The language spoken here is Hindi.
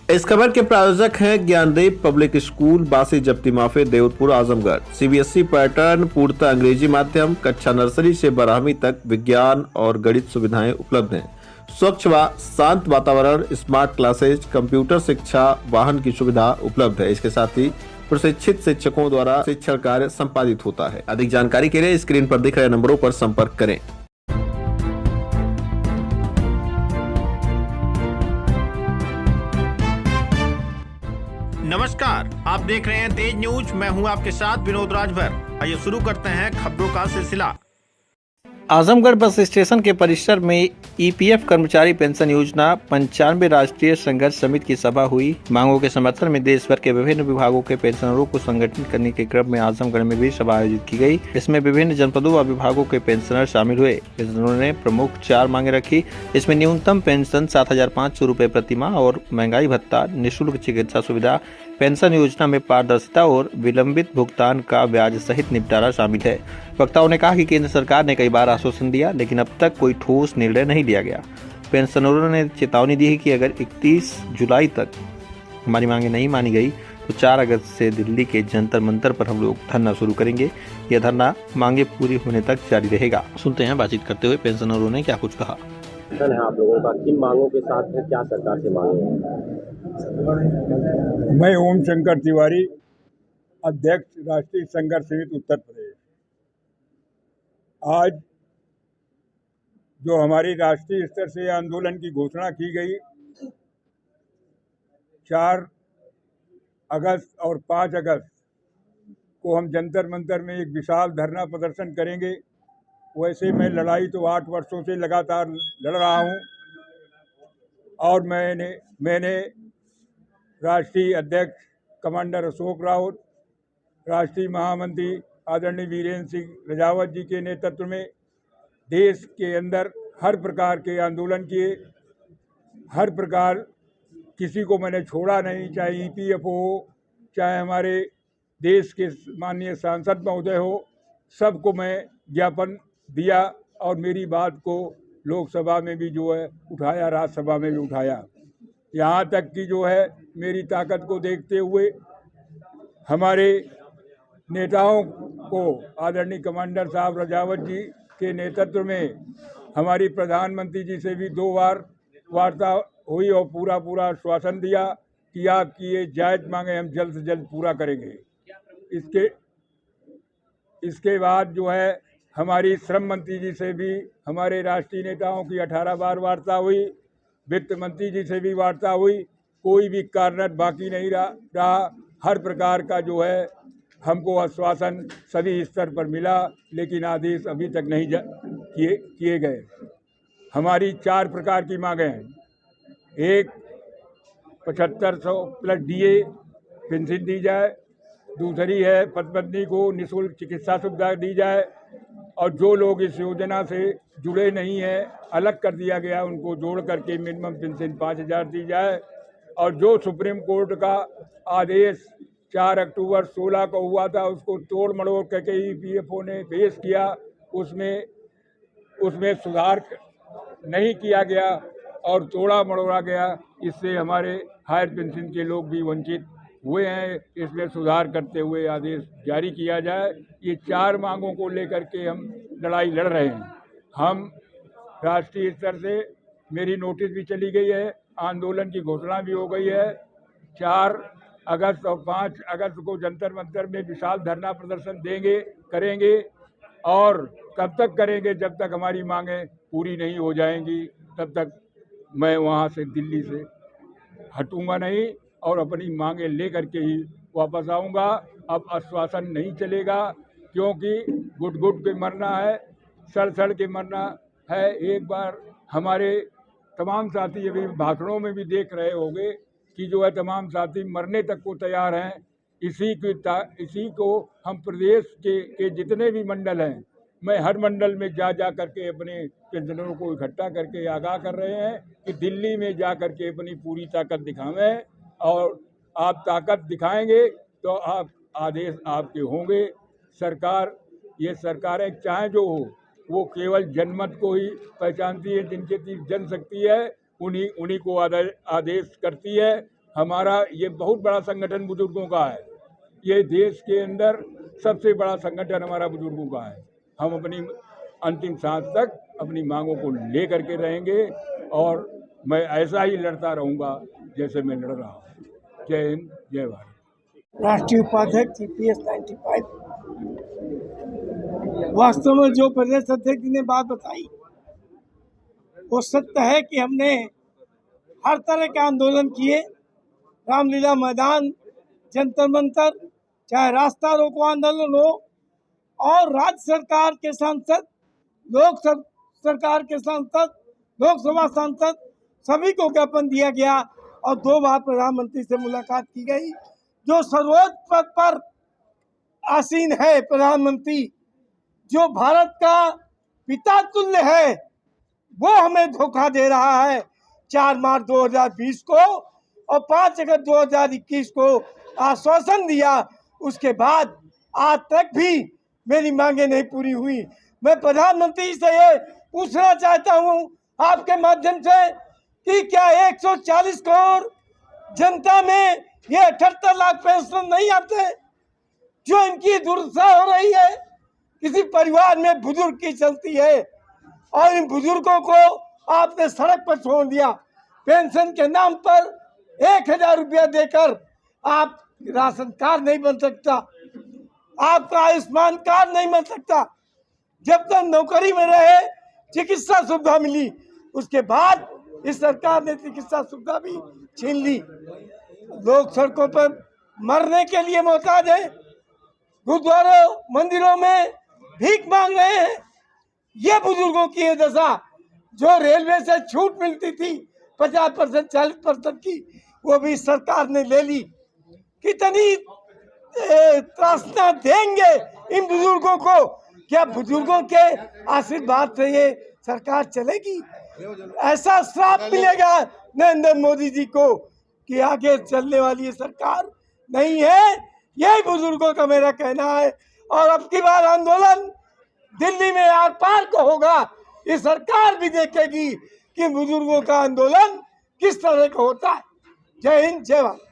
इस खबर के प्रायोजक हैं ज्ञानदीप पब्लिक स्कूल, बासी जप्ती माफी, देवतपुर, आजमगढ़। सीबीएसई पैटर्न, पूर्णतः अंग्रेजी माध्यम, कक्षा नर्सरी से 12वीं तक विज्ञान और गणित सुविधाएं उपलब्ध हैं। स्वच्छ व शांत वातावरण, स्मार्ट क्लासेज, कंप्यूटर शिक्षा, वाहन की सुविधा उपलब्ध है। इसके साथ ही प्रशिक्षित शिक्षकों द्वारा शिक्षण कार्य संपादित होता है। अधिक जानकारी के लिए स्क्रीन पर दिख रहे नंबरों पर संपर्क करें। नमस्कार, आप देख रहे हैं तेज न्यूज। मैं हूं आपके साथ विनोद राजभर। आइए शुरू करते हैं खबरों का सिलसिला। आजमगढ़ बस स्टेशन के परिसर में ईपीएफ कर्मचारी पेंशन योजना 95 राष्ट्रीय संघर्ष समिति की सभा हुई। मांगों के समर्थन में देश भर के विभिन्न विभागों के पेंशनरों को संगठित करने के क्रम में आजमगढ़ में भी सभा आयोजित की गई। इसमें विभिन्न जनपदों व विभागों के पेंशनर शामिल हुए। पेंशनरों ने प्रमुख 4 मांगे रखी। इसमें न्यूनतम पेंशन 7,500 रुपये प्रति माह और महंगाई भत्ता, निःशुल्क चिकित्सा सुविधा, पेंशन योजना में पारदर्शिता और विलंबित भुगतान का ब्याज सहित निपटारा शामिल है। वक्ताओं ने कहा कि केंद्र सरकार ने कई बार आश्वासन दिया, लेकिन अब तक कोई ठोस निर्णय नहीं लिया गया। पेंशनरों ने चेतावनी दी है कि अगर 31 जुलाई तक हमारी मांगे नहीं मानी गई तो 4 अगस्त से दिल्ली के जंतर मंतर पर हम लोग धरना शुरू करेंगे। यह धरना मांगे पूरी होने तक जारी रहेगा। सुनते हैं बातचीत करते हुए पेंशनरों ने क्या कुछ कहा। है आप लोगों का किन मांगों के साथ है, क्या सरकार से मांगे हैं? मैं ओम शंकर तिवारी, अध्यक्ष राष्ट्रीय संघर्ष समिति उत्तर प्रदेश। आज जो हमारी राष्ट्रीय स्तर से आंदोलन की घोषणा की गई, 4 अगस्त और 5 अगस्त को हम जंतर मंतर में एक विशाल धरना प्रदर्शन करेंगे। वैसे मैं लड़ाई तो 8 वर्षों से लगातार लड़ रहा हूं और मैंने राष्ट्रीय अध्यक्ष कमांडर अशोक राउत, राष्ट्रीय महामंत्री आदरणीय वीरेंद्र सिंह रजावत जी के नेतृत्व में देश के अंदर हर प्रकार के आंदोलन किए। हर प्रकार किसी को मैंने छोड़ा नहीं, चाहे ईपीएफ हो, चाहे हमारे देश के माननीय सांसद महोदय हो, सबको मैं ज्ञापन दिया और मेरी बात को लोकसभा में भी जो है उठाया, राज्यसभा में भी उठाया। यहाँ तक कि जो है मेरी ताकत को देखते हुए हमारे नेताओं को, आदरणीय कमांडर साहब रजावत जी के नेतृत्व में हमारी प्रधानमंत्री जी से भी 2 बार वार्ता हुई और पूरा आश्वासन दिया कि आपकी ये जायज़ मांगे हम जल्द से जल्द पूरा करेंगे। इसके बाद जो है हमारी श्रम मंत्री जी से भी हमारे राष्ट्रीय नेताओं की 18 बार वार्ता हुई, वित्त मंत्री जी से भी वार्ता हुई। कोई भी कारण बाकी नहीं रहा। हर प्रकार का जो है हमको आश्वासन सभी स्तर पर मिला, लेकिन आदेश अभी तक नहीं किए गए। हमारी 4 प्रकार की मांगें हैं। एक, 7500 प्लस डीए पेंशन दी जाए। दूसरी है पत्नी को निःशुल्क चिकित्सा सुविधा दी जाए और जो लोग इस योजना से जुड़े नहीं हैं, अलग कर दिया गया, उनको जोड़ करके मिनिमम पेंशन 5,000 दी जाए। और जो सुप्रीम कोर्ट का आदेश 4 अक्टूबर 16 को हुआ था, उसको तोड़ मड़ोड़ करके ईपीएफओ ने पेश किया, उसमें सुधार नहीं किया गया और तोड़ा मड़ोड़ा गया। इससे हमारे हायर पेंशन के लोग भी वंचित हुए हैं। इसलिए सुधार करते हुए आदेश जारी किया जाए। ये 4 मांगों को लेकर के हम लड़ाई लड़ रहे हैं। हम राष्ट्रीय स्तर से मेरी नोटिस भी चली गई है, आंदोलन की घोषणा भी हो गई है। 4 अगस्त और 5 अगस्त को जंतर मंतर में विशाल धरना प्रदर्शन करेंगे और कब तक करेंगे, जब तक हमारी मांगें पूरी नहीं हो जाएंगी तब तक मैं वहां से दिल्ली से हटूंगा नहीं और अपनी मांगें लेकर के ही वापस आऊंगा। अब आश्वासन नहीं चलेगा, क्योंकि घुट के मरना है, सड़ के मरना है। एक बार हमारे तमाम साथी अभी भाषणों में भी देख रहे होंगे कि जो है तमाम साथी मरने तक को तैयार हैं। इसी को हम प्रदेश के जितने भी मंडल हैं, मैं हर मंडल में जा करके अपने पेंशनरों को इकट्ठा करके आगाह कर रहे हैं कि दिल्ली में जा करके अपनी पूरी ताकत दिखावें और आप ताकत दिखाएंगे तो आप आदेश आपके होंगे। ये सरकारें चाहे जो हो, वो केवल जनमत को ही पहचानती है, जिनके तीर जनशक्ति है उन्हीं को आदेश करती है। हमारा ये बहुत बड़ा संगठन बुजुर्गों का है। ये देश के अंदर सबसे बड़ा संगठन हमारा बुजुर्गों का है। हम अपनी अंतिम सांस तक अपनी मांगों को लेकर के रहेंगे और मैं ऐसा ही लड़ता रहूँगा जैसे मैं लड़ रहा हूँ। जय हिंद, जय भारत। राष्ट्रीय उपाध्यक्ष CPS 95। वास्तव में जो प्रदेश अध्यक्ष ने बात बताई वो सत्य है कि हमने हर तरह के आंदोलन किए, रामलीला मैदान, जंतर मंतर, चाहे रास्ता रोको आंदोलन हो, और राज्य सरकार के सांसद, सरकार के सांसद, लोकसभा सांसद सभी को ज्ञापन दिया गया और 2 बार प्रधानमंत्री से मुलाकात की गई। जो सर्वोच्च पद पर आसीन है प्रधानमंत्री, जो भारत का पिता तुल्य है, वो हमें धोखा दे रहा है। 4 मार्च 2020 को और 5 अगस्त 2021 को आश्वासन दिया, उसके बाद आज तक भी मेरी मांगे नहीं पूरी हुई। मैं प्रधानमंत्री से ये पूछना चाहता हूँ आपके माध्यम से कि क्या 140 करोड़ जनता में ये 78 लाख पेंशन नहीं आते? जो इनकी दुर्दशा हो रही है, किसी परिवार में बुजुर्ग की चलती है और इन बुजुर्गों को आपने सड़क पर छोड़ दिया। पेंशन के नाम पर 1000 रुपया देकर आप राशन कार्ड नहीं बन सकता, आपका आयुष्मान कार्ड नहीं बन सकता। जब तक नौकरी में रहे चिकित्सा सुविधा मिली, उसके बाद इस सरकार ने चिकित्सा सुविधा भी छीन ली। लोग सड़कों पर मरने के लिए मोहताज है, गुरुद्वारों मंदिरों में भीख मांग रहे हैं। ये बुजुर्गों की ये दशा, जो रेलवे से छूट मिलती थी 50% 40% की, वो भी सरकार ने ले ली। कितनी त्रासना देंगे इन बुजुर्गों को? क्या बुजुर्गों के आशीर्वाद से ये सरकार चलेगी? ऐसा श्राप मिलेगा नरेंद्र मोदी जी को कि आगे चलने वाली ये सरकार नहीं है। यही बुजुर्गों का मेरा कहना है। और अब की बार आंदोलन दिल्ली में आर पार को होगा। ये सरकार भी देखेगी कि बुजुर्गों का आंदोलन किस तरह का होता है। जय हिंद, जय भारत।